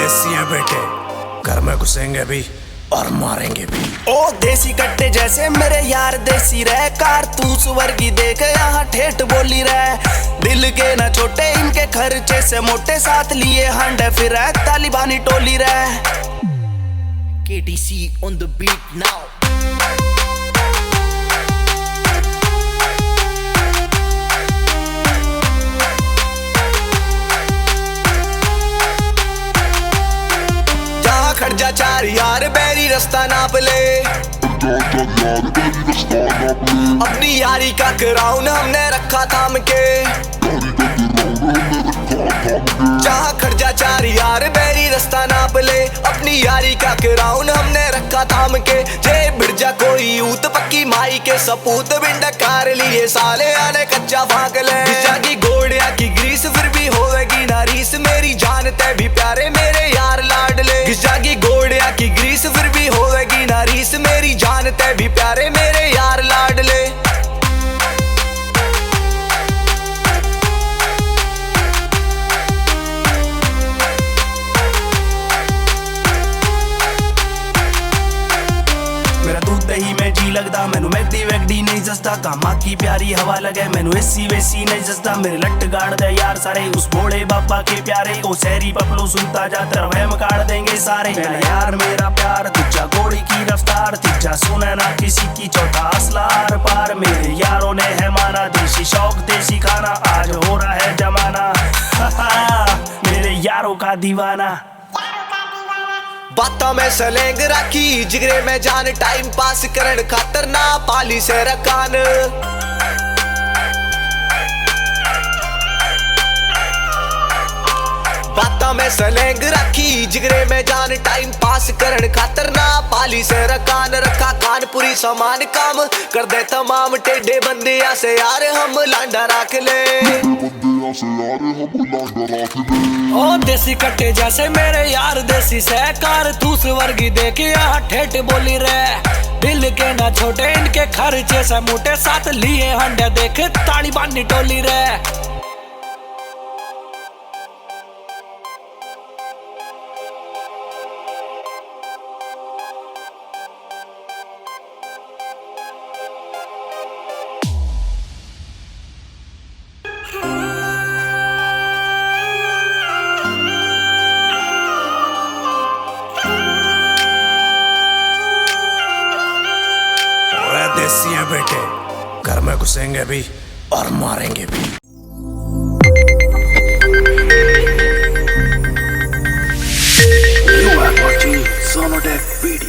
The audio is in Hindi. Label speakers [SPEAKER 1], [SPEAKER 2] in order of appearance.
[SPEAKER 1] देसी हैं बेटे, घर में घुसेंगे भी और मारेंगे भी।
[SPEAKER 2] ओ देसी कट्टे जैसे मेरे यार देसी रह, कारतूस वर्गी देख यहाँ ठेठ बोली रह। दिल के न छोटे इनके खर्चे से मोटे, साथ लिए हंडे फिर तालिबानी टोली रह। KTC on the beat now। खर्चा चार यार बैरी रास्ता नाप ले, अपनी यारी का क्राउन हमने रखा थाम के। जहाँ खर्चा चार यार बैरी रास्ता नाप ले, अपनी यारी का क्राउन हमने रखा थाम के। जे बिरजा कोई यूत पक्की माई के सपूत, बिंडा कार लिए साले आने कच्चा भाग ले। जागी घोड़िया की ग्रीस फिर भी होवेगी ना रीस, मेरी जान ते भी प्यारे मेरे यार लाडले। जागी घोड़िया की ग्रीस फिर भी होवेगी ना रीस, मेरी जान ते भी प्यारे मेरे यार लाडले। मेरा दूध दही में जी लगदा, मैनू मैगडी वैगडी नहीं जसदा। कामा की प्यारी हवा लगे मैनू एसी वैसी नहीं जसदा। मेरे लट गाड़ दे यार सारे उस भोले बाबा के प्यारे, ओ सहरी पपलू सुनता जा तरवहम काट देंगे सारे। मेरा यार मेरा प्यार तुझा घोड़ी की रफ्तार, तिजा सुने ना किसी की चौथा असला आर पार। मेरे यारों ने है माना देसी शौक देसी खाना, आज हो रहा है जमाना मेरे यारों का दीवाना। बातों में सलेंग रखी जिगरे में जान, टाइम पास करन खातर ना पाली से रकान। बातों में सलेंग रखी जिगरे में जान, टाइम पास करन खातर ना पाली से रकान। रखा कानपुरी समान काम कर दे तमाम, टेढ़े बंदिया से यार हम लांडा रख ले। ओ देसी कट्टे जैसे मेरे यार देसी सहकार, तूस वर्गी देख यहाँ ठेठ बोली रहे। दिल के ना छोटे इनके खर्चे से मोटे, साथ लिए हंडे देख तालिबानी टोली रहे।
[SPEAKER 1] देसी हैं बेटे, घर में घुसेंगे भी और मारेंगे भी।
[SPEAKER 3] You are watching Sonodec Video।